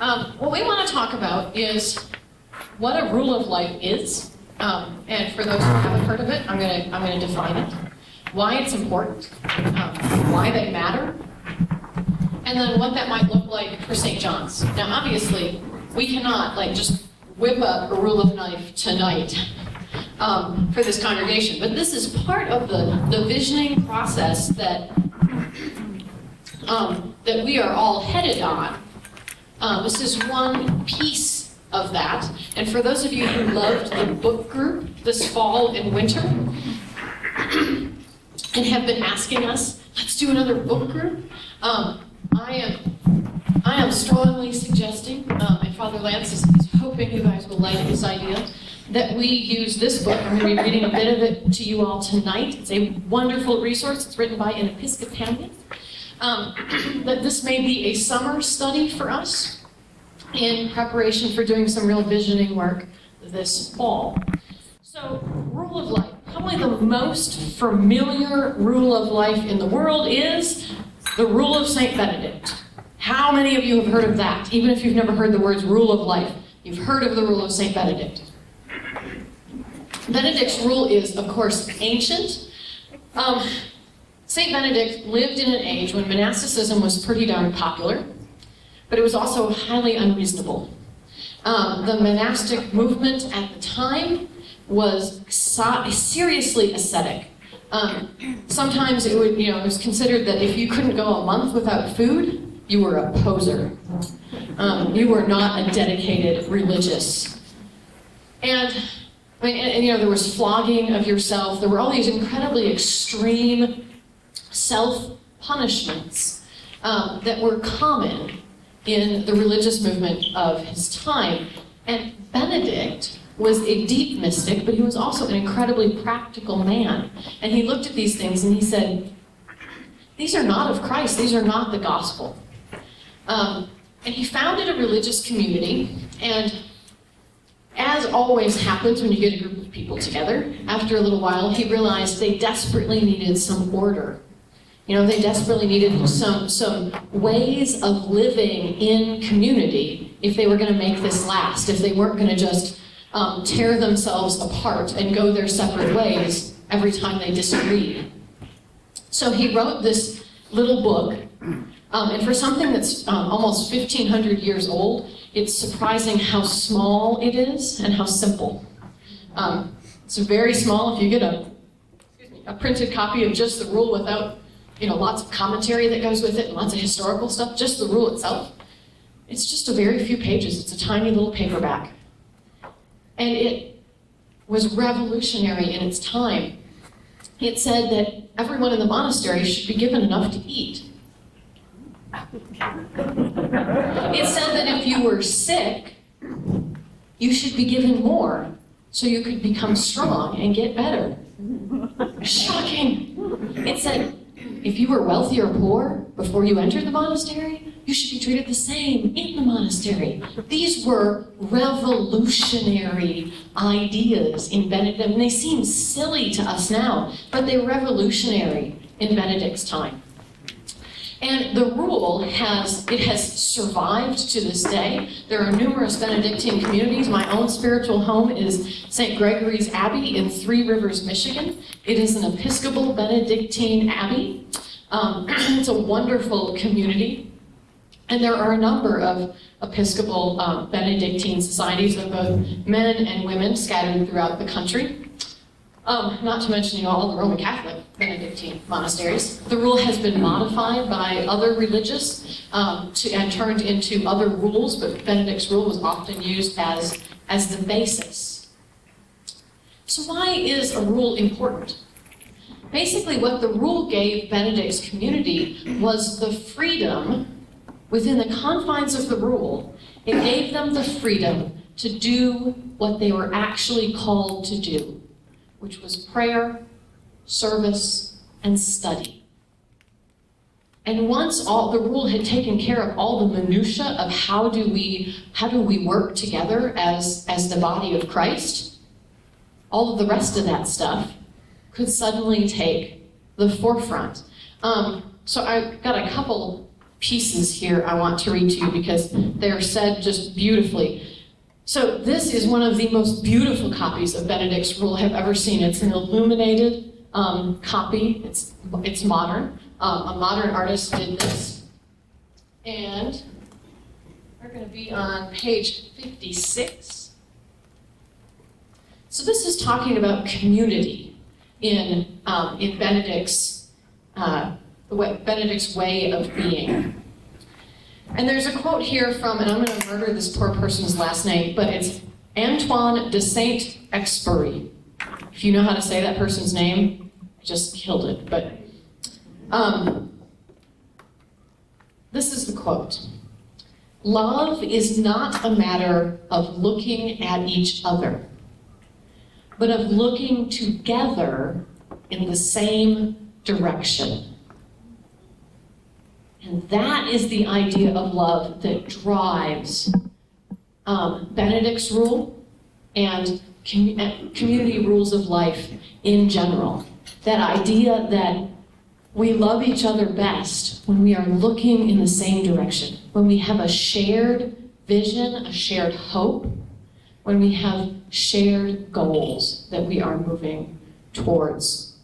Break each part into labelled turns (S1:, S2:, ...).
S1: What we want to talk about is what a rule of life is. And for those who haven't heard of it, I'm going to define it. Why it's important, why they matter, and then what that might look like for St. John's. Now, obviously, we cannot just whip up a rule of life tonight for this congregation, but this is part of the visioning process that that we are all headed on. This is one piece of that. And for those of you who loved the book group this fall and winter, and have been asking us, let's do another book group, I am strongly suggesting, and Father Lance is hoping you guys will like this idea, that we use this book. I'm going to be reading a bit of it to you all tonight. It's a wonderful resource. It's written by an Episcopalian. That this may be a summer study for us in preparation for doing some real visioning work this fall. So, rule of life. Probably the most familiar rule of life in the world is the rule of St. Benedict. How many of you have heard of that? Even if you've never heard the words rule of life, you've heard of the rule of St. Benedict. Benedict's rule is, of course, ancient. St. Benedict lived in an age when monasticism was pretty darn popular, but it was also highly unreasonable. The monastic movement at the time was seriously ascetic. Sometimes it was considered that if you couldn't go a month without food, you were a poser. You were not a dedicated religious. And there was flogging of yourself. There were all these incredibly extreme self-punishments that were common in the religious movement of his time. And Benedict was a deep mystic, but he was also an incredibly practical man. And he looked at these things and he said, these are not of Christ, these are not the gospel. And he founded a religious community, and as always happens when you get a group of people together, after a little while he realized they desperately needed some order. They desperately needed some ways of living in community if they were going to make this last, if they weren't going to just tear themselves apart and go their separate ways every time they disagreed. So he wrote this little book, and for something that's almost 1,500 years old, it's surprising how small it is and how simple. It's very small. If you get a printed copy of just the rule without lots of commentary that goes with it and lots of historical stuff, just the rule itself, it's just a very few pages. It's a tiny little paperback. And it was revolutionary in its time. It said that everyone in the monastery should be given enough to eat. It said that if you were sick, you should be given more so you could become strong and get better. Shocking! It said if you were wealthy or poor before you entered the monastery, you should be treated the same in the monastery. These were revolutionary ideas in Benedict. And they seem silly to us now, but they're revolutionary in Benedict's time. And the rule has survived to this day. There are numerous Benedictine communities. My own spiritual home is St. Gregory's Abbey in Three Rivers, Michigan. It is an Episcopal Benedictine abbey. It's a wonderful community. And there are a number of Episcopal Benedictine societies of both men and women scattered throughout the country. Not to mention, all the Roman Catholic Benedictine monasteries. The rule has been modified by other religious and turned into other rules, but Benedict's rule was often used as the basis. So why is a rule important? Basically, what the rule gave Benedict's community was the freedom within the confines of the rule. It gave them the freedom to do what they were actually called to do, which was prayer, service, and study. And once all the rule had taken care of all the minutiae of how do we work together as the body of Christ, all of the rest of that stuff could suddenly take the forefront. So I got a couple pieces here I want to read to you because they're said just beautifully. So this is one of the most beautiful copies of Benedict's Rule I have ever seen. It's an illuminated copy. It's modern. A modern artist did this. And we're going to be on page 56. So this is talking about community in Benedict's Benedict's way of being. And there's a quote here from, and I'm going to murder this poor person's last name, but it's Antoine de Saint-Exupéry. If you know how to say that person's name, I just killed it. But this is the quote. Love is not a matter of looking at each other, but of looking together in the same direction. And that is the idea of love that drives Benedict's Rule and community rules of life in general. That idea that we love each other best when we are looking in the same direction, when we have a shared vision, a shared hope, when we have shared goals that we are moving towards.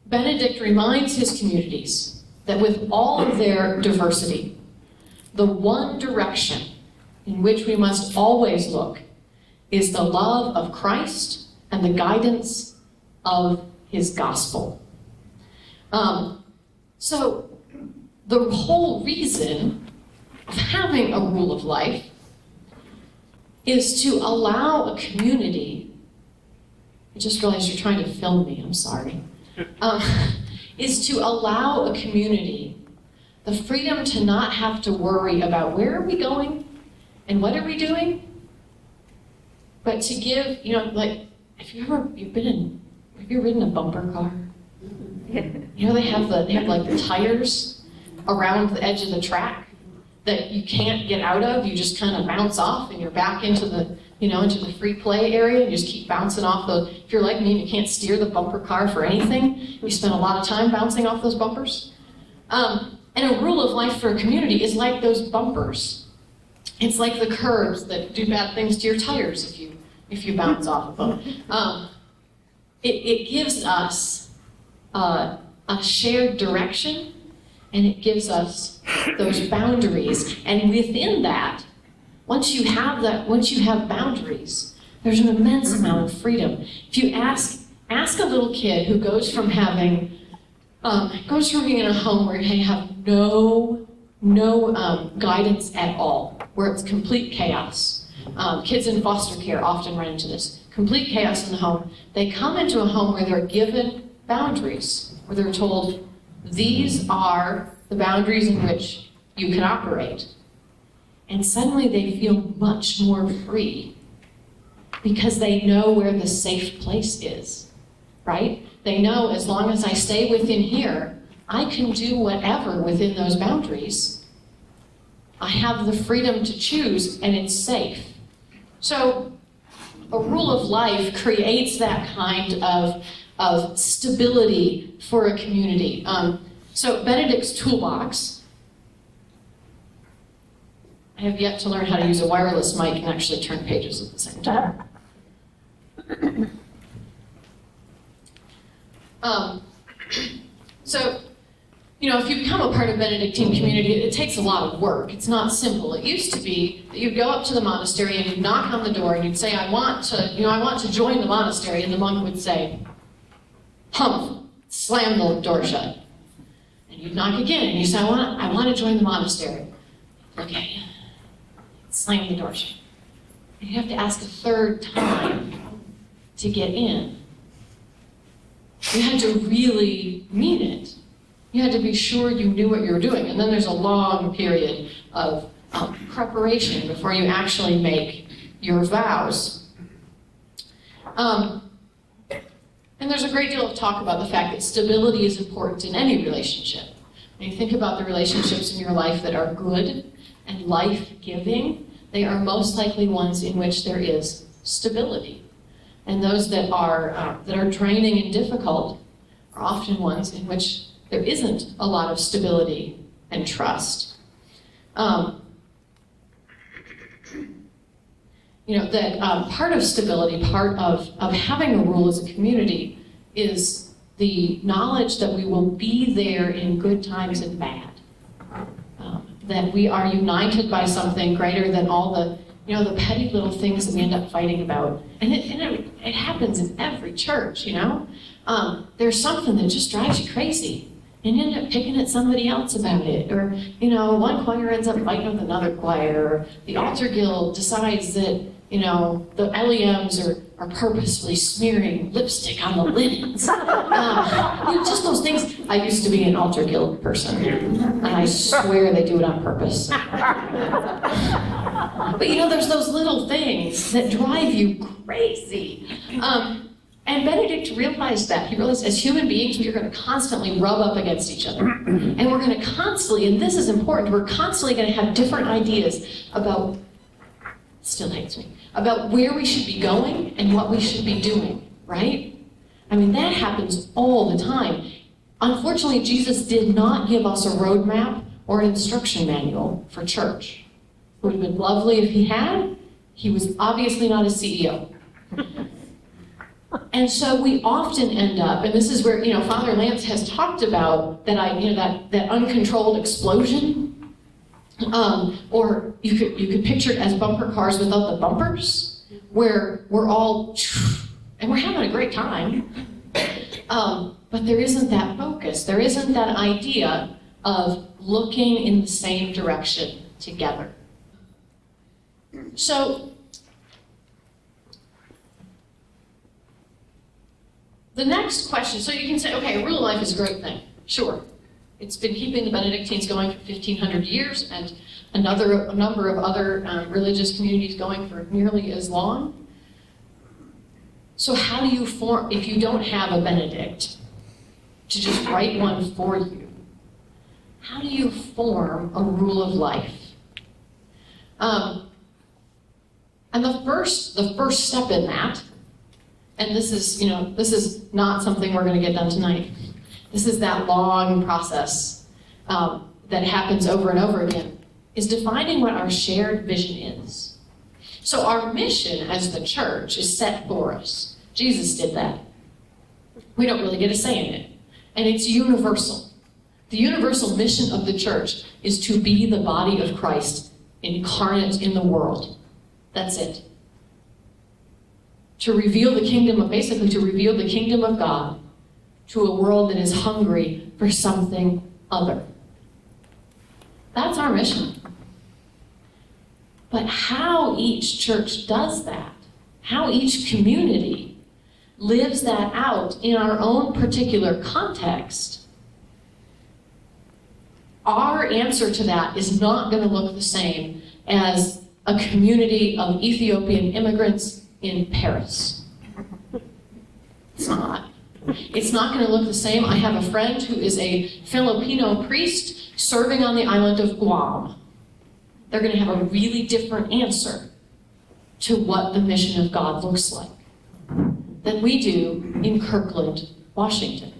S1: Benedict reminds his communities that with all of their diversity, the one direction in which we must always look is the love of Christ and the guidance of his gospel. So the whole reason of having a rule of life is to allow a community, I just realized you're trying to film me, I'm sorry, is to allow a community the freedom to not have to worry about where are we going and what are we doing, but to give, like, have you ridden a bumper car? You know, they have like the tires around the edge of the track that you can't get out of. You just kind of bounce off and you're back into the, into the free play area. You just keep bouncing off those. If you're like me and you can't steer the bumper car for anything, you spend a lot of time bouncing off those bumpers. And a rule of life for a community is like those bumpers. It's like the curbs that do bad things to your tires if you bounce off of them. It gives us a shared direction, and it gives us those boundaries. And within that, once you have boundaries, there's an immense amount of freedom. If you ask a little kid who goes from being in a home where they have no guidance at all, where it's complete chaos. Kids in foster care often run into this. Complete chaos in the home. They come into a home where they're given boundaries, where they're told, these are the boundaries in which you can operate. And suddenly they feel much more free because they know where the safe place is, right? They know as long as I stay within here, I can do whatever within those boundaries. I have the freedom to choose, and it's safe. So a rule of life creates that kind of stability for a community. So Benedict's toolbox, I have yet to learn how to use a wireless mic and actually turn pages at the same time. So, if you become a part of Benedictine community, it takes a lot of work. It's not simple. It used to be that you'd go up to the monastery and you'd knock on the door and you'd say, I want to join the monastery, and the monk would say, humph, slam the door shut. And you'd knock again and you say, I want to join the monastery. Okay, slam the door shut. And you have to ask a third time to get in. You had to really mean it. You had to be sure you knew what you were doing. And then there's a long period of preparation before you actually make your vows. And there's a great deal of talk about the fact that stability is important in any relationship. When you think about the relationships in your life that are good and life-giving, they are most likely ones in which there is stability. And those that are draining and difficult are often ones in which there isn't a lot of stability and trust. That part of stability, part of having a rule as a community is the knowledge that we will be there in good times and bad. That we are united by something greater than all the petty little things that we end up fighting about. And it happens in every church, There's something that just drives you crazy. And you end up picking at somebody else about it. Or, one choir ends up fighting with another choir. Or the altar guild decides that, the LEMs are purposefully smearing lipstick on the linens. Just those things. I used to be an altar guild person. And I swear they do it on purpose. But there's those little things that drive you crazy. And Benedict realized that. He realized as human beings, we are going to constantly rub up against each other. And we're going to constantly, and this is important, we're constantly going to have different ideas about, still hates me, about where we should be going and what we should be doing, right? I mean, that happens all the time. Unfortunately, Jesus did not give us a roadmap or an instruction manual for church. It would have been lovely if he had. He was obviously not a CEO. And so we often end up, and this is where, Father Lance has talked about that uncontrolled explosion. Or you could picture it as bumper cars without the bumpers, where we're all, and we're having a great time. But there isn't that focus. There isn't that idea of looking in the same direction together. So, the next question, so you can say, okay, rule of life is a great thing. Sure. It's been keeping the Benedictines going for 1,500 years and a number of other religious communities going for nearly as long. So how do you form, if you don't have a Benedict to just write one for you, how do you form a rule of life? And the first step in that, and this is not something we're going to get done tonight. This is that long process that happens over and over again, is defining what our shared vision is. So our mission as the church is set for us. Jesus did that. We don't really get a say in it. And it's universal. The universal mission of the church is to be the body of Christ incarnate in the world. That's it. To reveal the kingdom of God to a world that is hungry for something other. That's our mission. But how each church does that, how each community lives that out in our own particular context, our answer to that is not going to look the same as a community of Ethiopian immigrants in Paris. It's not. It's not going to look the same. I have a friend who is a Filipino priest serving on the island of Guam. They're going to have a really different answer to what the mission of God looks like than we do in Kirkland, Washington.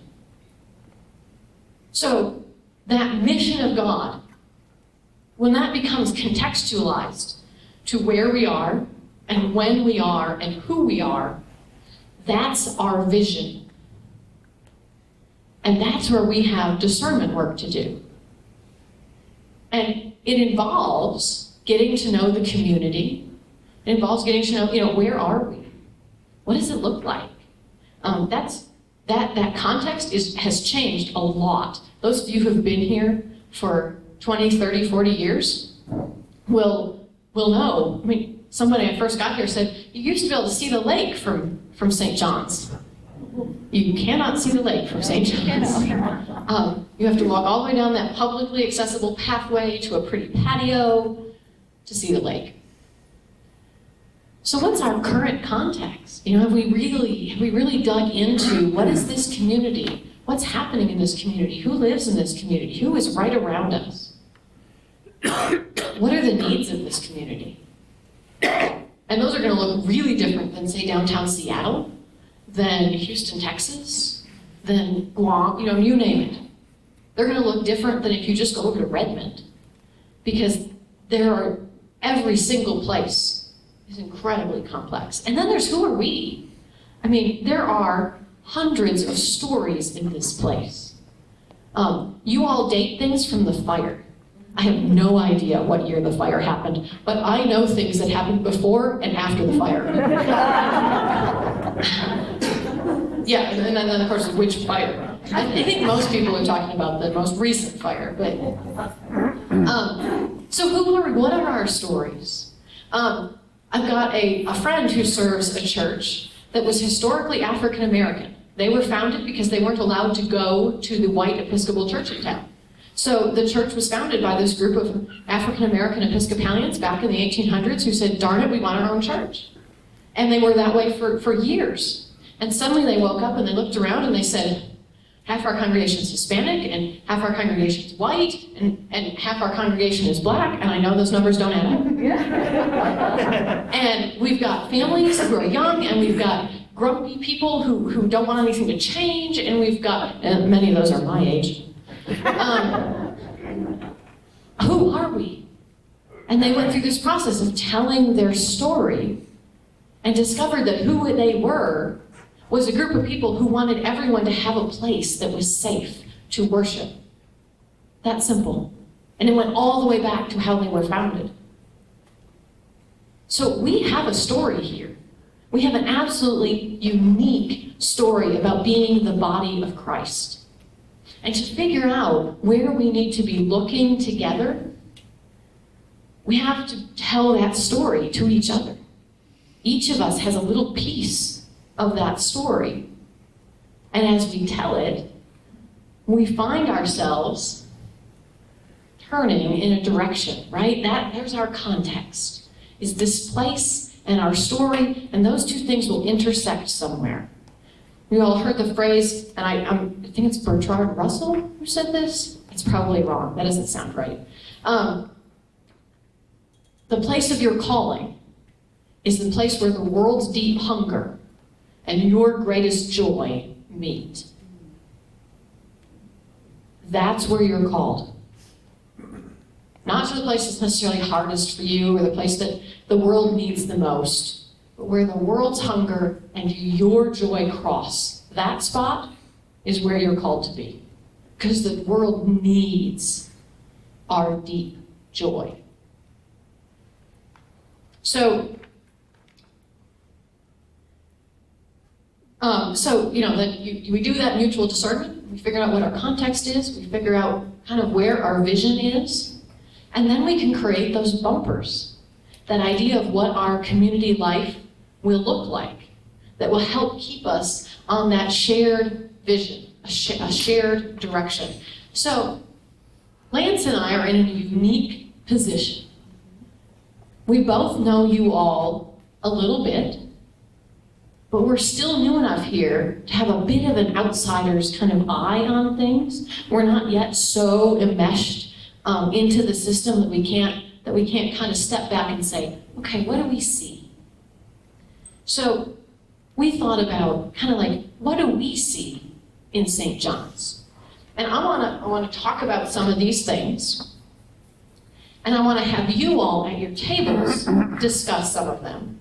S1: So that mission of God, when that becomes contextualized to where we are and when we are and who we are, that's our vision. And that's where we have discernment work to do. And it involves getting to know the community. It involves getting to know, where are we? What does it look like? That context has changed a lot. Those of you who have been here for 20, 30, 40 years will know. I mean, somebody I first got here said, you used to be able to see the lake from St. John's. You cannot see the lake from St. John's. You have to walk all the way down that publicly accessible pathway to a pretty patio to see the lake. So what's our current context? Have we really dug into what is this community? What's happening in this community? Who lives in this community? Who is right around us? What are the needs of this community? And those are going to look really different than, say, downtown Seattle, than Houston, Texas, than Guam, you name it. They're going to look different than if you just go over to Redmond, because every single place is incredibly complex. And then there's who are we? I mean, there are hundreds of stories in this place. You all date things from the fire. I have no idea what year the fire happened, but I know things that happened before and after the fire. Yeah, and then of course, which fire? I think most people are talking about the most recent fire, but... so who are we? What are our stories? I've got a friend who serves a church that was historically African American. They were founded because they weren't allowed to go to the white Episcopal church in town. So the church was founded by this group of African American Episcopalians back in the 1800s who said, darn it, we want our own church. And they were that way for years. And suddenly they woke up and they looked around and they said, half our congregation is Hispanic and half our congregation is white and half our congregation is black, and I know those numbers don't add up. And we've got families who are young, and we've got grumpy people who don't want anything to change, and we've got, and many of those are my age. Who are we? And they went through this process of telling their story and discovered that who they were was a group of people who wanted everyone to have a place that was safe to worship. That simple. And it went all the way back to how they were founded. So we have a story here. We have an absolutely unique story about being the body of Christ. And to figure out where we need to be looking together, we have to tell that story to each other. Each of us has a little piece of that story. And as we tell it, we find ourselves turning in a direction, right? There's our context, is this place and our story, and those two things will intersect somewhere. You all heard the phrase, and I think it's Bertrand Russell who said this. It's probably wrong. That doesn't sound right. The place of your calling is the place where the world's deep hunger and your greatest joy meet. That's where you're called. Not to the place that's necessarily hardest for you or the place that the world needs the most, but where the world's hunger and your joy cross. That spot is where you're called to be. Because the world needs our deep joy. So we do that mutual discernment. We figure out what our context is. We figure out kind of where our vision is. And then we can create those bumpers. That idea of what our community life will look like. That will help keep us on that shared vision, a shared direction. So Lance and I are in a unique position. We both know you all a little bit, but we're still new enough here to have a bit of an outsider's kind of eye on things. We're not yet so enmeshed into the system that we can't kind of step back and say, okay, what do we see? So we thought about kind of like, what do we see in St. John's? And I want to talk about some of these things. And I want to have you all at your tables discuss some of them.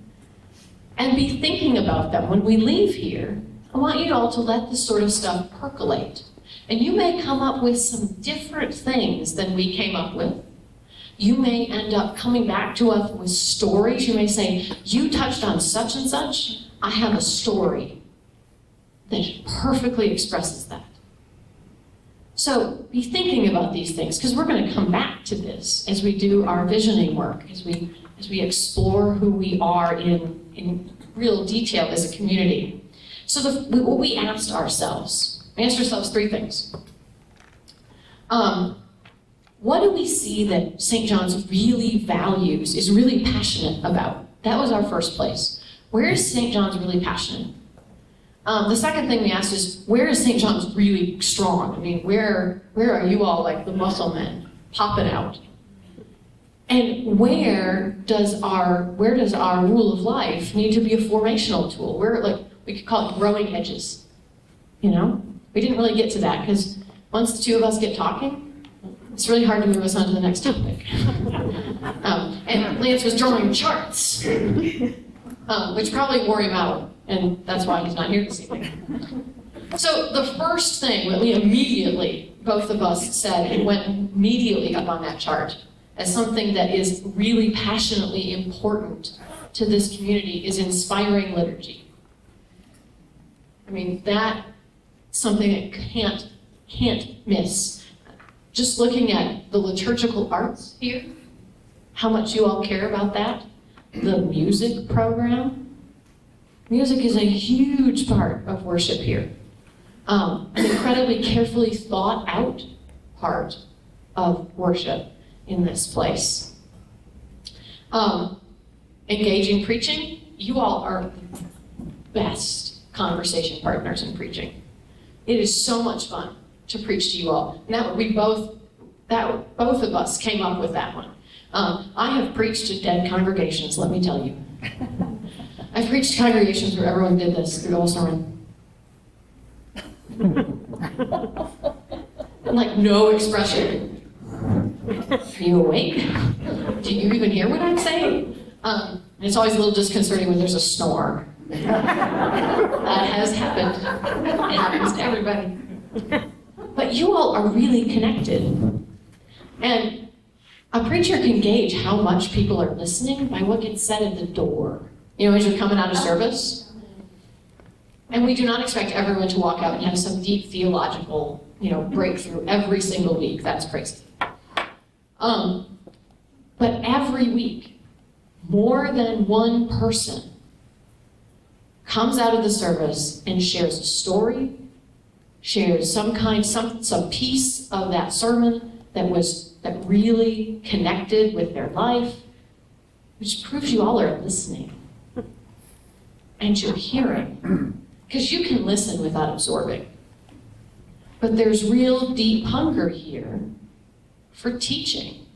S1: And be thinking about them. When we leave here, I want you all to let this sort of stuff percolate. And you may come up with some different things than we came up with. You may end up coming back to us with stories. You may say, you touched on such and such. I have a story that perfectly expresses that. So be thinking about these things, because we're going to come back to this as we do our visioning work, as we explore who we are in real detail as a community. So what we asked ourselves, three things. What do we see that St. John's really values, is really passionate about? That was our first place. Where is St. John's really passionate? The second thing we asked is, where is St. John's really strong? I mean, where are you all like the muscle men popping out? And where does our rule of life need to be a formational tool? We could call it growing edges. You know, we didn't really get to that because once the two of us get talking, it's really hard to move us on to the next topic. And Lance was drawing charts, which probably wore him out, and that's why he's not here this evening. So the first thing that we immediately, both of us said, and went immediately up on that chart as something that is really passionately important to this community is inspiring liturgy. I mean, that's something that can't miss. Just looking at the liturgical arts here, how much you all care about that. The music program. Music is a huge part of worship here. An incredibly carefully thought out part of worship in this place. Engaging preaching, you all are the best conversation partners in preaching. It is so much fun to preach to you all. And both of us came up with that one. I have preached to dead congregations, let me tell you. I've preached to congregations where everyone did this through the whole sermon. And like no expression. Are you awake? Do you even hear what I'm saying? And it's always a little disconcerting when there's a snore. That has happened. It happens to everybody. But you all are really connected. And a preacher can gauge how much people are listening by what gets said at the door. You know, as you're coming out of service. And we do not expect everyone to walk out and have some deep theological, breakthrough every single week. That's crazy. But every week, more than one person comes out of the service and shares a story, shares some piece of that sermon that really connected with their life, which proves you all are listening and you're hearing. Because you can listen without absorbing. But there's real deep hunger here for teaching.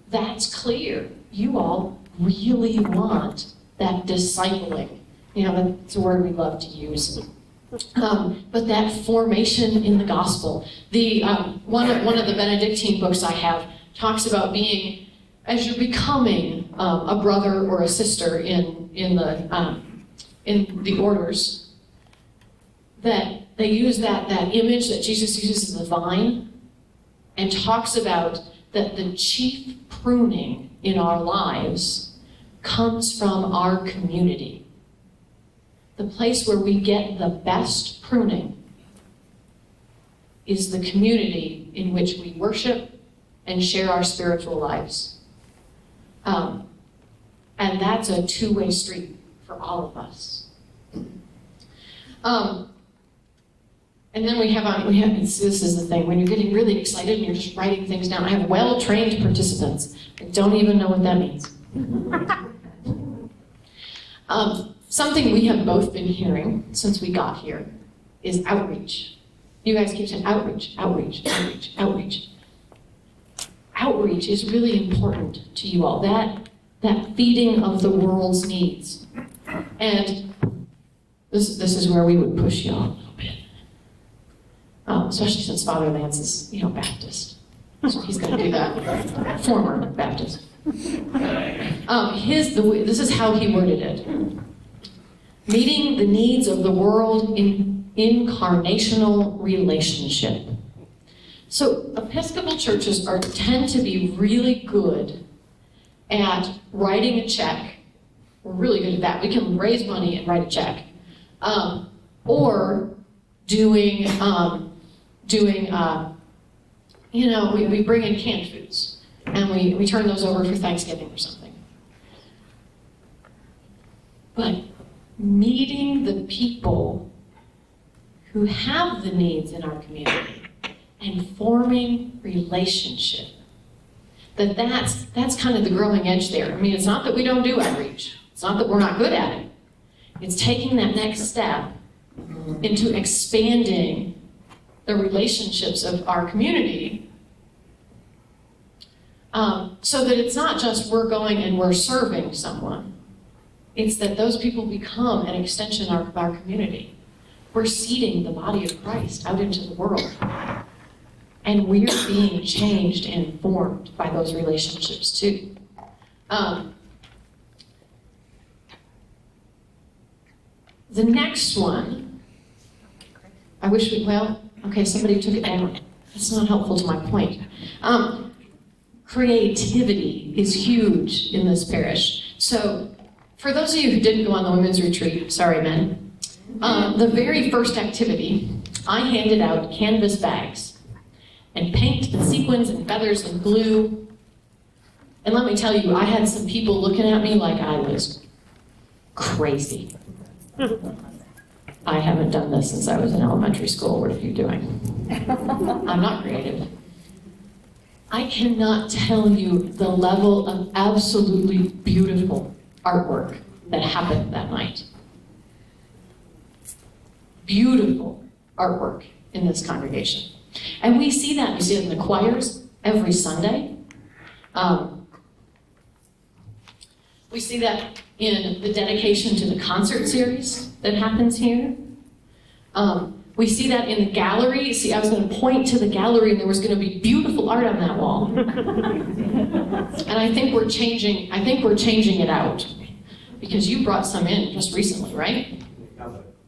S1: That's clear. You all really want that discipling. That's a word we love to use. But that formation in the gospel. One of the Benedictine books I have talks about being, as you're becoming a brother or a sister in the orders, that they use that image that Jesus uses of the vine and talks about that the chief pruning in our lives comes from our community. The place where we get the best pruning is the community in which we worship and share our spiritual lives. And that's a two-way street for all of us. And then this is the thing, when you're getting really excited and you're just writing things down. I have well-trained participants that don't even know what that means. Something we have both been hearing since we got here is outreach. You guys keep saying outreach, outreach, outreach, outreach. Outreach is really important to you all. That feeding of the world's needs. And this is where we would push you all a little bit. Especially since Father Lance is, Baptist. So he's going to do that. Former Baptist. This is how he worded it. Meeting the needs of the world in incarnational relationship. So Episcopal churches tend to be really good at writing a check. We're really good at that. We can raise money and write a check. Or doing we bring in canned foods and we turn those over for Thanksgiving or something. But meeting the people who have the needs in our community and forming relationship, that's kind of the growing edge there. I mean, it's not that we don't do outreach. It's not that we're not good at it. It's taking that next step into expanding the relationships of our community, so that it's not just we're going and we're serving someone. It's that those people become an extension of our community. We're seeding the body of Christ out into the world. And we're being changed and formed by those relationships too. The next one, I wish okay, somebody took it down. That's not helpful to my point. Creativity is huge in this parish. So, for those of you who didn't go on the women's retreat, sorry men, the very first activity, I handed out canvas bags and paint and sequins and feathers and glue. And let me tell you, I had some people looking at me like I was crazy. I haven't done this since I was in elementary school. What are you doing? I'm not creative. I cannot tell you the level of absolutely beautiful artwork that happened that night. Beautiful artwork in this congregation. And we see that. We see it in the choirs every Sunday. We see that in the dedication to the concert series that happens here. We see that in the gallery. See, I was going to point to the gallery and there was going to be beautiful art on that wall. And I think we're changing it out. Because you brought some in just recently, right?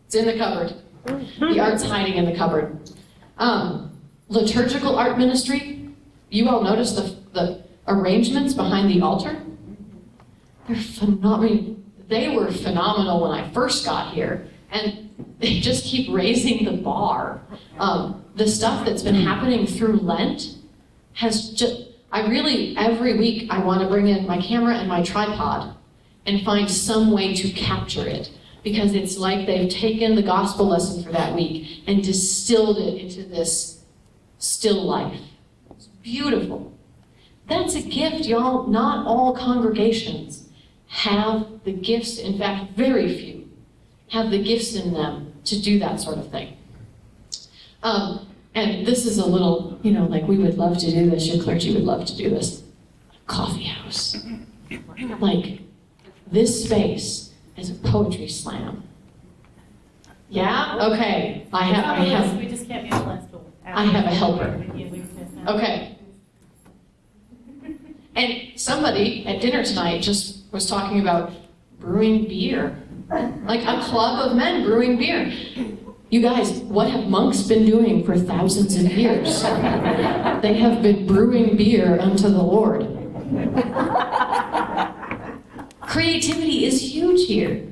S1: It's in the cupboard. The art's hiding in the cupboard. Liturgical art ministry. You all notice the arrangements behind the altar? They're phenomenal. They were phenomenal when I first got here. And they just keep raising the bar. The stuff that's been happening through Lent has just, every week I want to bring in my camera and my tripod and find some way to capture it. Because it's like they've taken the gospel lesson for that week and distilled it into this still life. It's beautiful. That's a gift, y'all. Not all congregations have the gifts, in fact, very few have the gifts in them to do that sort of thing. And this is a little, like we would love to do this, your clergy would love to do this. Coffee house. Like, this space is a poetry slam. Yeah? Okay. I have.
S2: We just can't be on the last door.
S1: I have a helper. Okay. And somebody at dinner tonight just was talking about brewing beer. Like a club of men brewing beer. You guys, what have monks been doing for thousands of years? They have been brewing beer unto the Lord. Creativity is huge here.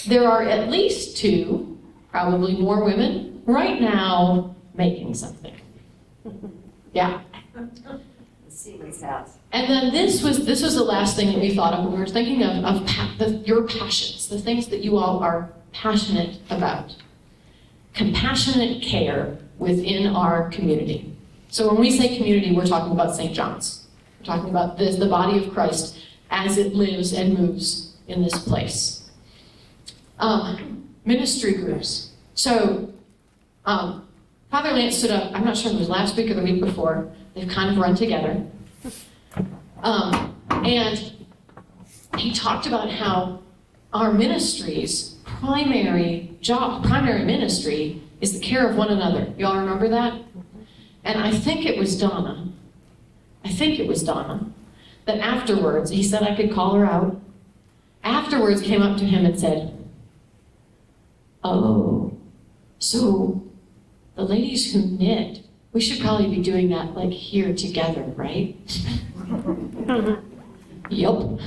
S1: There are at least 2, probably more women, right now making something. Yeah. And then this was the last thing that we thought of when we were thinking of your passions, the things that you all are passionate about. Compassionate care within our community. So when we say community, we're talking about St. John's. We're talking about the body of Christ as it lives and moves in this place. Ministry groups. So Father Lance stood up, I'm not sure if it was last week or the week before, they've kind of run together. And he talked about how our ministry's primary ministry is the care of one another. You all remember that? And I think it was Donna, that afterwards, he said I could call her out, afterwards came up to him and said, "Oh, so the ladies who knit, we should probably be doing that like here together, right?" Yup.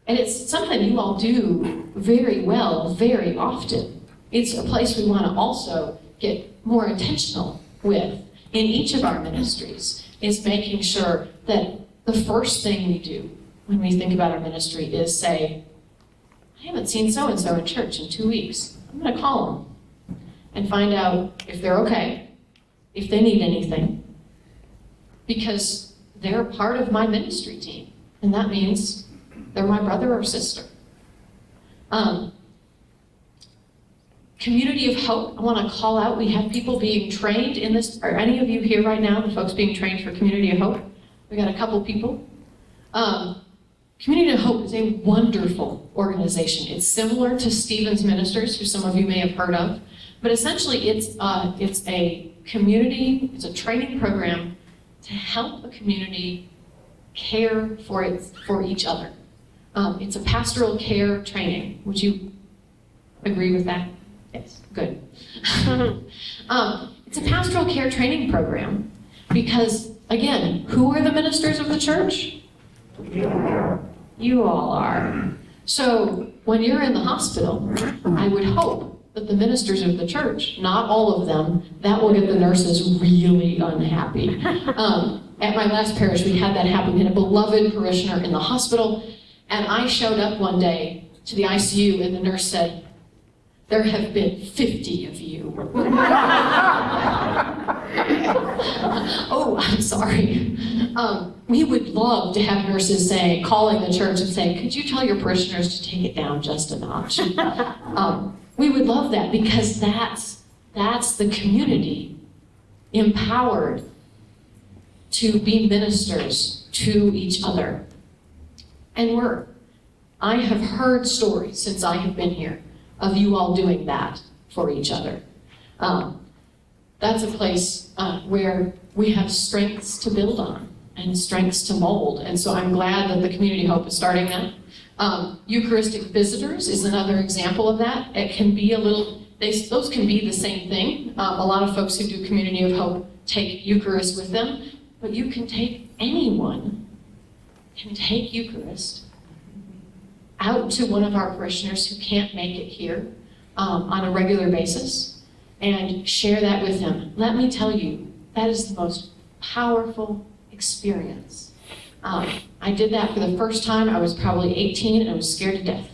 S1: And it's something you all do very well, very often. It's a place we want to also get more intentional with in each of our ministries, is making sure that the first thing we do when we think about our ministry is say, I haven't seen so-and-so in church in 2 weeks. I'm going to call them and find out if they're okay, if they need anything, because they're part of my ministry team, and that means they're my brother or sister. Community of Hope, I want to call out, we have people being trained in this. Are any of you here right now, the folks being trained for Community of Hope? We got a couple people. Community of Hope is a wonderful organization. It's similar to Stephen's Ministers, who some of you may have heard of, but essentially it's a community, it's a training program to help a community care for each other. It's a pastoral care training. Would you agree with that? Yes, good. It's a pastoral care training program because, again, who are the ministers of the church? You all are. So when you're in the hospital, I would hope that the ministers of the church, not all of them, that will get the nurses really unhappy. At my last parish, we had that happen. We had a beloved parishioner in the hospital, and I showed up one day to the ICU, and the nurse said, "There have been 50 of you." Oh, I'm sorry. We would love to have nurses calling the church and saying, "Could you tell your parishioners to take it down just a notch?" We would love that because that's the community empowered to be ministers to each other. And I have heard stories since I have been here of you all doing that for each other. That's a place where we have strengths to build on and strengths to mold. And so I'm glad that the Community Hope is starting that. Eucharistic visitors is another example of that. It can be those can be the same thing. A lot of folks who do Community of Hope take Eucharist with them, but anyone can take Eucharist out to one of our parishioners who can't make it here on a regular basis and share that with them. Let me tell you, that is the most powerful experience. I did that for the first time. I was probably 18 and I was scared to death.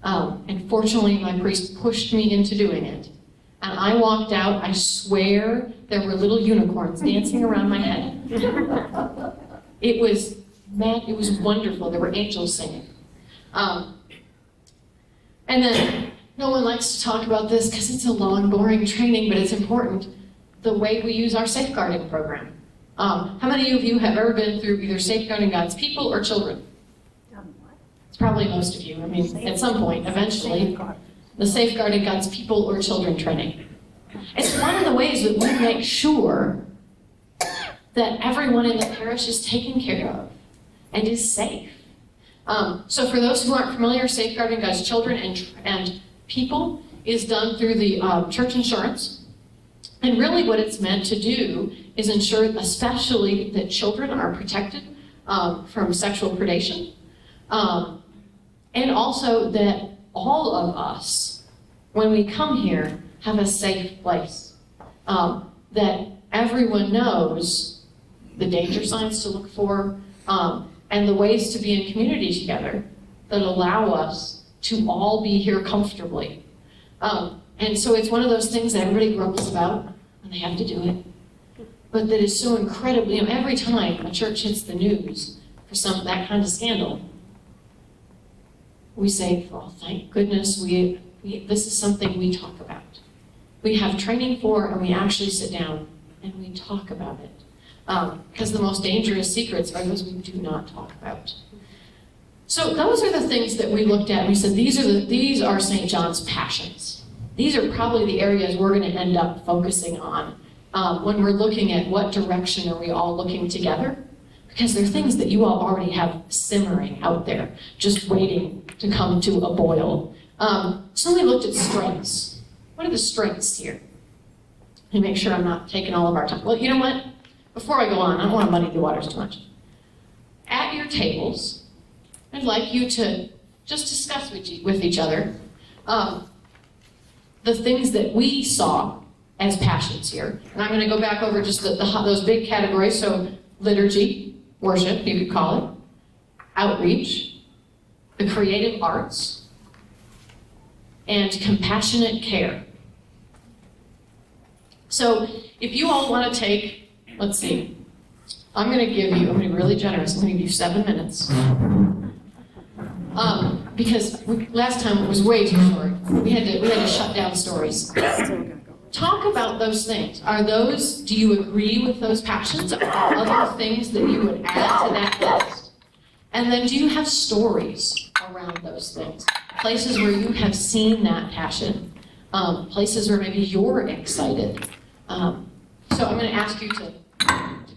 S1: And fortunately, my priest pushed me into doing it. And I walked out, I swear there were little unicorns dancing around my head. It was wonderful. There were angels singing. And then, no one likes to talk about this because it's a long, boring training, but it's important, the way we use our safeguarding program. How many of you have ever been through either Safeguarding God's People or Children? It's probably most of you. I mean, at some point, eventually, the Safeguarding God's People or Children training. It's one of the ways that we make sure that everyone in the parish is taken care of and is safe. So for those who aren't familiar, Safeguarding God's Children and People is done through the church insurance. And really what it's meant to do is ensure especially that children are protected from sexual predation. And also that all of us, when we come here, have a safe place. That everyone knows the danger signs to look for, and the ways to be in community together that allow us to all be here comfortably. And so it's one of those things that everybody grumbles about, and they have to do it. But that is so incredibly, every time a church hits the news for that kind of scandal, we say, "Oh, thank goodness, this is something we talk about. We have training for, and we actually sit down and we talk about it." Because the most dangerous secrets are those we do not talk about. So those are the things that we looked at, and we said, these are St. John's passions. These are probably the areas we're going to end up focusing on when we're looking at what direction are we all looking together. Because they're things that you all already have simmering out there, just waiting to come to a boil. So we looked at strengths. What are the strengths here? Let me make sure I'm not taking all of our time. Well, you know what? Before I go on, I don't want to muddy the waters too much. At your tables, I'd like you to just discuss with each other the things that we saw as passions here. And I'm going to go back over just those big categories. So liturgy, worship, you could call it, outreach, the creative arts, and compassionate care. So if you all want to take, let's see, I'm going to be really generous, I'm going to give you 7 minutes. Because last time it was way too short. We had to shut down stories. Talk about those things. Do you agree with those passions? Are there other things that you would add to that list? And then do you have stories around those things? Places where you have seen that passion, places where maybe you're excited. So I'm going to ask you to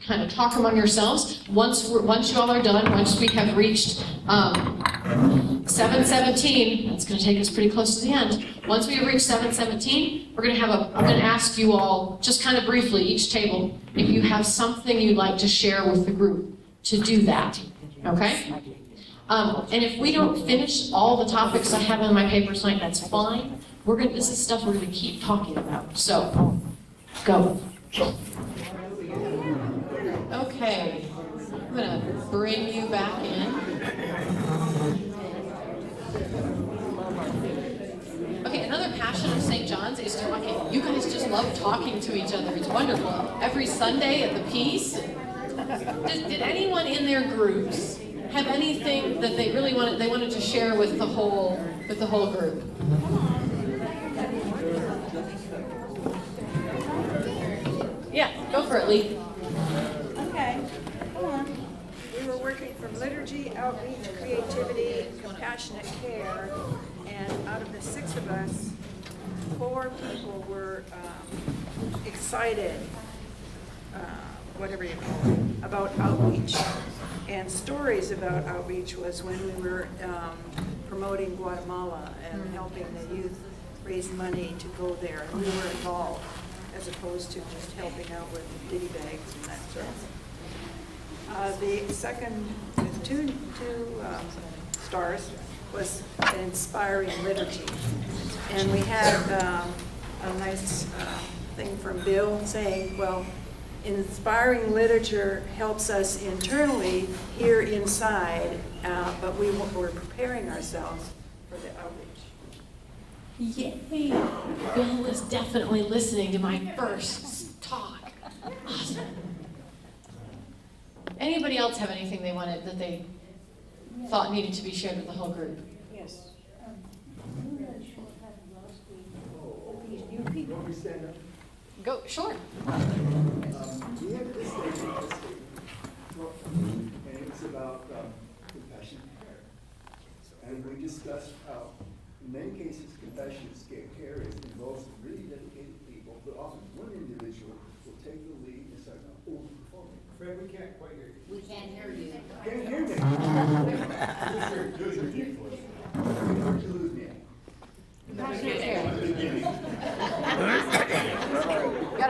S1: kind of talk among yourselves. Once you all are done, once we have reached 7:17, that's going to take us pretty close to the end. Once we have reached 7:17, I'm going to ask you all, just kind of briefly, each table, if you have something you'd like to share with the group, to do that, okay? And if we don't finish all the topics I have on my paper tonight, that's fine. This is stuff we're going to keep talking about. So, go. Okay, I'm going to bring you back in. Okay, another passion of St. John's is talking. You guys just love talking to each other. It's wonderful. Every Sunday at the Peace. Did anyone in their groups have anything that they really wanted to share with the whole group? Yeah, go for it, Lee.
S2: Okay, hold on. We were working from liturgy, outreach, creativity, compassionate care, and out of the 6 of us, 4 people were excited, whatever you call it, about outreach. And stories about outreach was when we were promoting Guatemala and helping the youth raise money to go there. And we were involved, as opposed to just helping out with ditty bags and that sort of thing. The second, with two stars, was an inspiring liturgy. And we had a nice thing from Bill saying, well, inspiring literature helps us internally here inside, but we're preparing ourselves for the outreach.
S1: Yay! Bill was definitely listening to my first talk. Awesome. Anybody else have anything that they thought needed to be shared with the whole group?
S2: Yes.
S1: Go, sure.
S3: We had this statement, and it's about compassionate care. And we discussed how, in many cases, compassionate care involves really dedicated people, but often one individual will take the lead and start overperforming. Fred, we can't quite hear you.
S4: We can't hear you.
S3: Can't hear me. This is ridiculous. Hard to lose me.
S1: Compassionate care.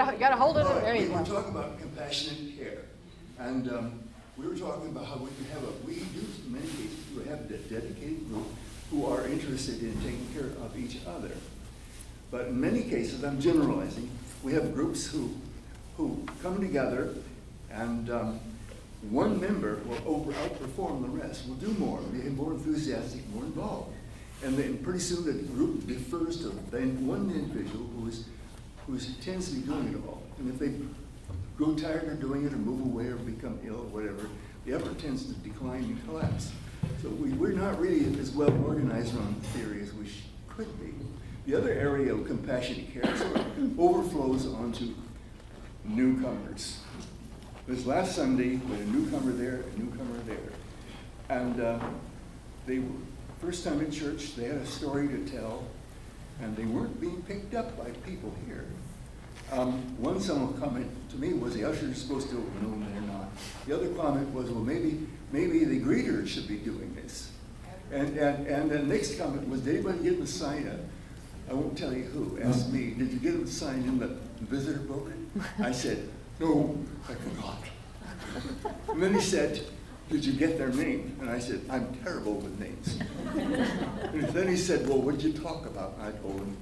S1: You gotta hold it. There you
S3: We
S1: go.
S3: were talking about compassionate care, and we were talking about how we do in many cases, we have a dedicated group who are interested in taking care of each other. But in many cases, I'm generalizing, we have groups who come together, and one member will outperform the rest, will do more, be more enthusiastic, more involved. And then pretty soon the group defers to one individual who tends to be doing it all. And if they grow tired of doing it or move away or become ill or whatever, the effort tends to decline and collapse. So we're not really as well organized on theory as we could be. The other area of compassionate care sort of overflows onto newcomers. This last Sunday, we had a newcomer there, a newcomer there. And they were first time in church, they had a story to tell, and they weren't being picked up by people here. One comment to me was the ushers supposed to, no, they're not. The other comment was, well, maybe the greeters should be doing this. And the next comment was, did anybody get the sign up? I won't tell you who, asked me, did you get the sign in the visitor book? I said, no, I forgot. And then he said, did you get their name? And I said, I'm terrible with names. And then he said, well, what did you talk about? I told him,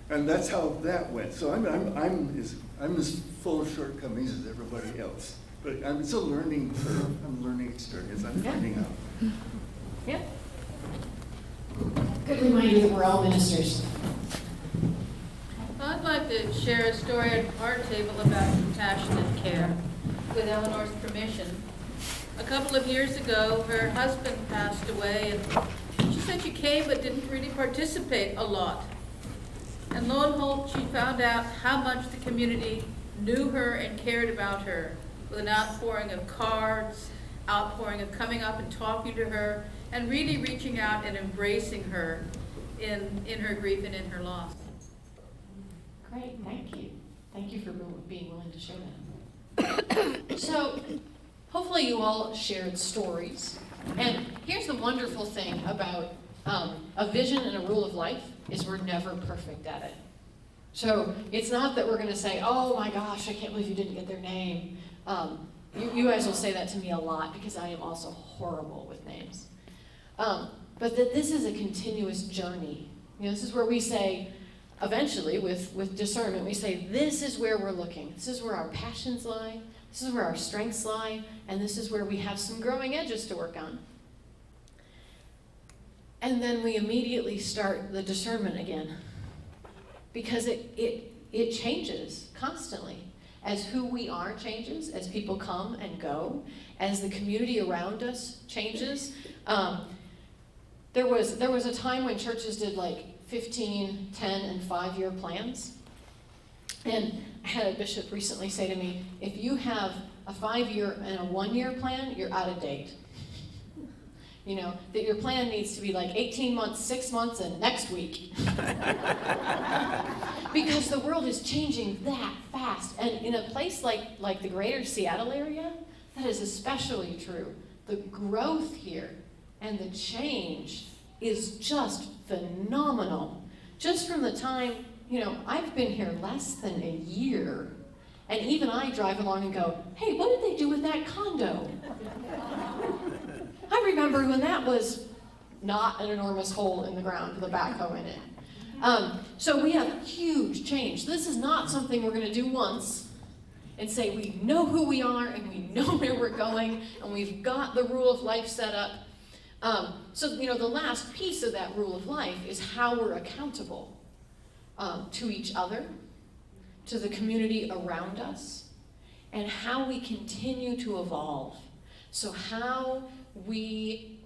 S3: and that's how that went. So I'm as full of shortcomings as everybody else. But it's a learning curve. I'm a learning experience. I'm finding out.
S1: Yeah. Good reminder that we're all ministers.
S4: I'd like to share a story at our table about compassionate care, with Eleanor's permission. A couple of years ago, her husband passed away, and she said she came but didn't really participate a lot. And lo and behold, she found out how much the community knew her and cared about her, with an outpouring of cards, outpouring of coming up and talking to her and really reaching out and embracing her in her grief and in her loss.
S1: Great, thank you. Thank you for being willing to share that. So, hopefully you all shared stories. And here's the wonderful thing about a vision and a rule of life is we're never perfect at it. So it's not that we're going to say, oh my gosh, I can't believe you didn't get their name. You guys will say that to me a lot because I am also horrible with names. But that this is a continuous journey. You know, this is where we say, eventually with discernment, we say, this is where we're looking. This is where our passions lie. This is where our strengths lie. And this is where we have some growing edges to work on. And then we immediately start the discernment again. Because it changes constantly. As who we are changes, as people come and go, as the community around us changes. There was a time when churches did like 15, 10, and 5-year plans. And I had a bishop recently say to me, if you have a 5-year and a 1-year plan, you're out of date. You know, that your plan needs to be like 18 months, 6 months, and next week. Because the world is changing that fast. And in a place like the greater Seattle area, that is especially true. The growth here and the change is just phenomenal. Just from the time, you know, I've been here less than a year, and even I drive along and go, hey, what did they do with that condo? I remember when that was not an enormous hole in the ground with a backhoe in it. So we have huge change. This is not something we're going to do once and say we know who we are and we know where we're going and we've got the rule of life set up. So, you know, the last piece of that rule of life is how we're accountable to each other, to the community around us, and how we continue to evolve. So how we,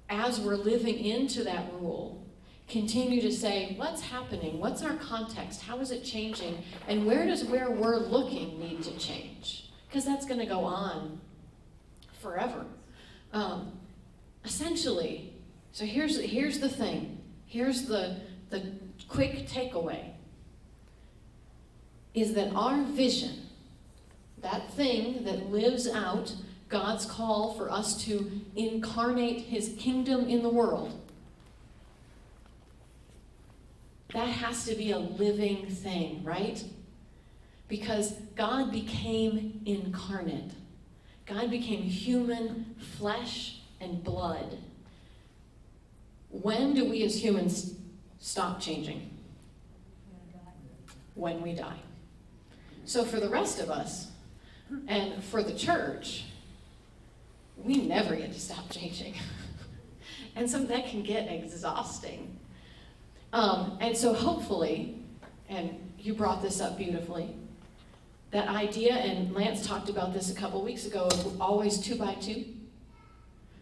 S1: as we're living into that rule, continue to say, what's happening? What's our context? How is it changing? And where does where we're looking need to change? Because that's going to go on forever. Essentially, so here's the thing. Here's the quick takeaway. Is that our vision, that thing that lives out God's call for us to incarnate his kingdom in the world, that has to be a living thing, right? Because God became incarnate. God became human flesh and blood. When do we as humans stop changing? When we die. So for the rest of us, and for the church, we never get to stop changing. And so that can get exhausting. And so hopefully, and you brought this up beautifully, that idea, and Lance talked about this a couple weeks ago, of always 2 by 2,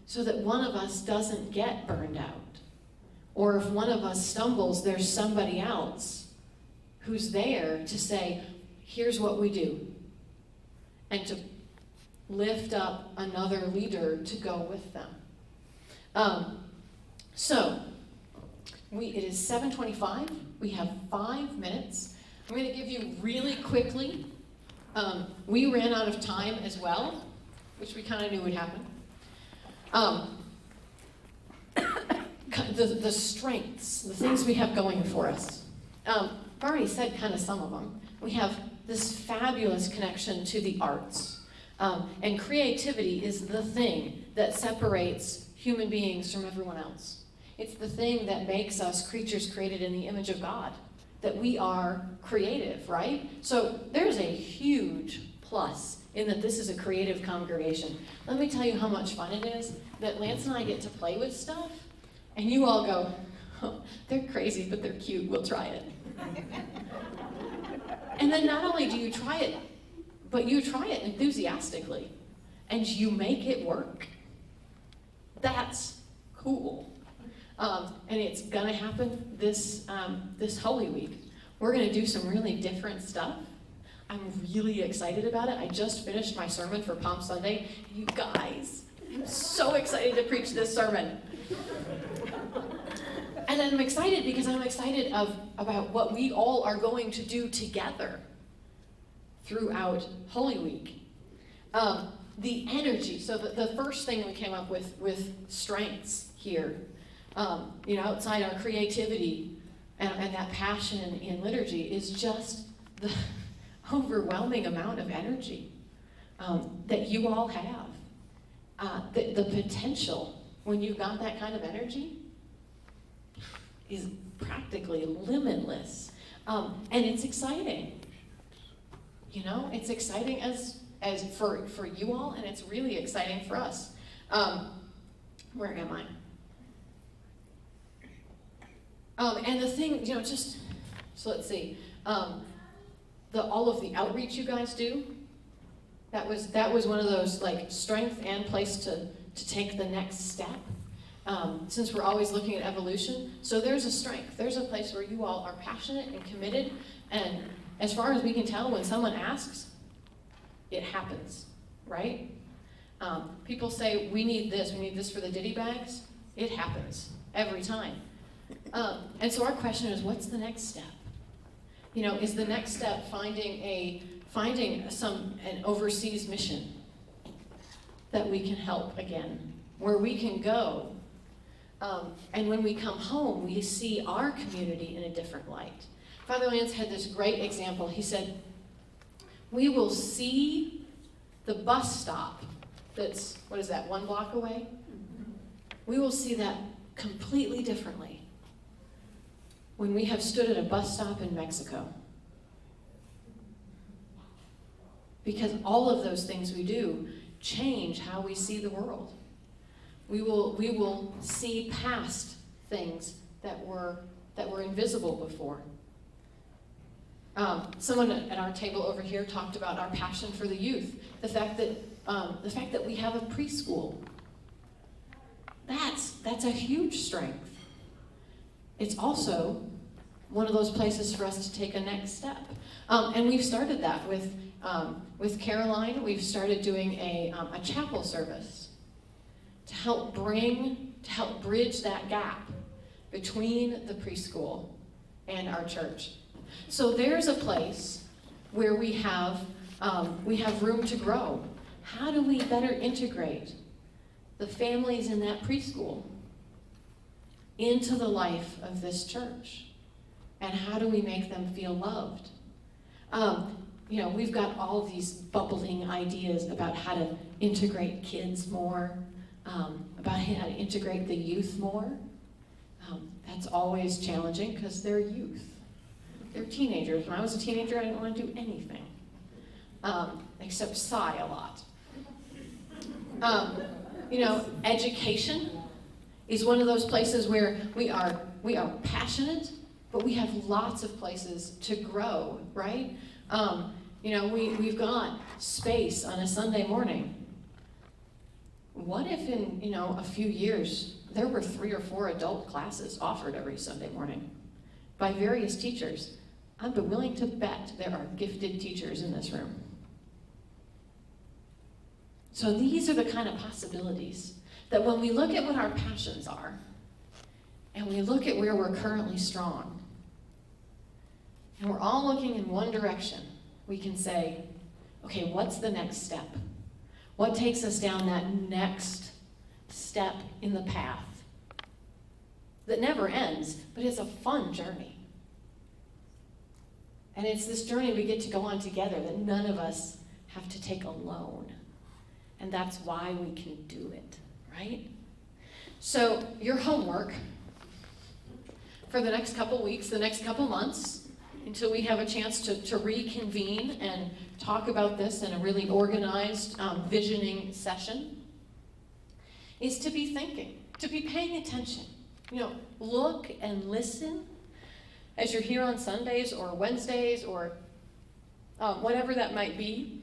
S1: so that one of us doesn't get burned out. Or if one of us stumbles, there's somebody else who's there to say, here's what we do. And to lift up another leader to go with them. It is 7:25. We have 5 minutes. I'm going to give you really quickly. We ran out of time as well, which we kind of knew would happen. The strengths, the things we have going for us. I've already said kind of some of them. We have this fabulous connection to the arts. And creativity is the thing that separates human beings from everyone else. It's the thing that makes us creatures created in the image of God, that we are creative, right? So there's a huge plus in that this is a creative congregation. Let me tell you how much fun it is that Lance and I get to play with stuff, and you all go, oh, they're crazy, but they're cute, we'll try it. And then not only do you try it, but you try it enthusiastically, and you make it work. That's cool. And it's gonna happen this Holy Week. We're gonna do some really different stuff. I'm really excited about it. I just finished my sermon for Palm Sunday. You guys, I'm so excited to preach this sermon. And I'm excited because I'm excited about what we all are going to do together throughout Holy Week. The energy, so the first thing we came up with strengths here, outside our creativity and that passion in liturgy is just the overwhelming amount of energy that you all have. The potential, when you've got that kind of energy, is practically limitless. And it's exciting. It's exciting as for you all, and it's really exciting for us. Where am I? And the thing, so let's see. All of the outreach you guys do, that was one of those like strength and place to take the next step. Since we're always looking at evolution, so there's a strength. There's a place where you all are passionate and committed, and as far as we can tell, when someone asks, it happens, right? People say, we need this for the ditty bags. It happens every time. And so our question is, what's the next step? Is the next step finding an overseas mission that we can help again, where we can go, and when we come home, we see our community in a different light. Father Lance had this great example. He said, we will see the bus stop that's, 1 block away? We will see that completely differently when we have stood at a bus stop in Mexico. Because all of those things we do change how we see the world. We will see past things that were invisible before. Someone at our table over here talked about our passion for the youth. The fact that we have a preschool. That's a huge strength. It's also one of those places for us to take a next step. And we've started that with Caroline. We've started doing a chapel service to help bridge that gap between the preschool and our church. So there's a place where we have room to grow. How do we better integrate the families in that preschool into the life of this church? And how do we make them feel loved? We've got all these bubbling ideas about how to integrate kids more, about how to integrate the youth more. That's always challenging because they're youth. They're teenagers. When I was a teenager, I didn't want to do anything except sigh a lot. Education is one of those places where we are passionate, but we have lots of places to grow, right? We've got space on a Sunday morning. What if in a few years there were 3 or 4 adult classes offered every Sunday morning by various teachers? I'd be willing to bet there are gifted teachers in this room. So these are the kind of possibilities that when we look at what our passions are, and we look at where we're currently strong, and we're all looking in one direction, we can say, okay, what's the next step? What takes us down that next step in the path that never ends, but it's a fun journey. And it's this journey we get to go on together that none of us have to take alone. And that's why we can do it, right? So your homework for the next couple weeks, the next couple months, until we have a chance to reconvene and talk about this in a really organized visioning session, is to be thinking, to be paying attention. Look and listen as you're here on Sundays or Wednesdays or whatever that might be.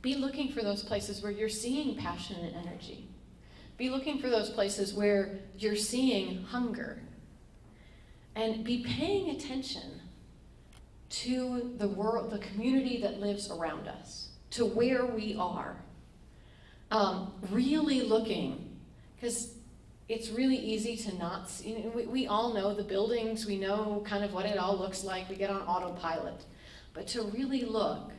S1: Be looking for those places where you're seeing passion and energy. Be looking for those places where you're seeing hunger. And be paying attention to the world, the community that lives around us, to where we are. Really looking, because it's really easy to not see. We all know the buildings, we know kind of what it all looks like, we get on autopilot. But to really look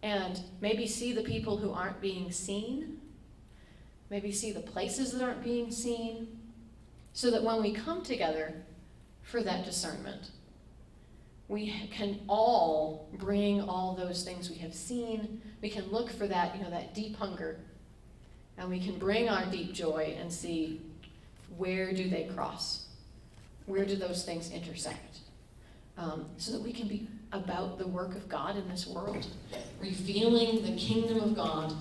S1: and maybe see the people who aren't being seen, maybe see the places that aren't being seen, so that when we come together for that discernment, we can all bring all those things we have seen. We can look for that, that deep hunger, and we can bring our deep joy and see, where do they cross? Where do those things intersect? So that we can be about the work of God in this world, revealing the kingdom of God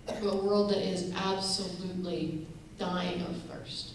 S1: to a world that is absolutely dying of thirst.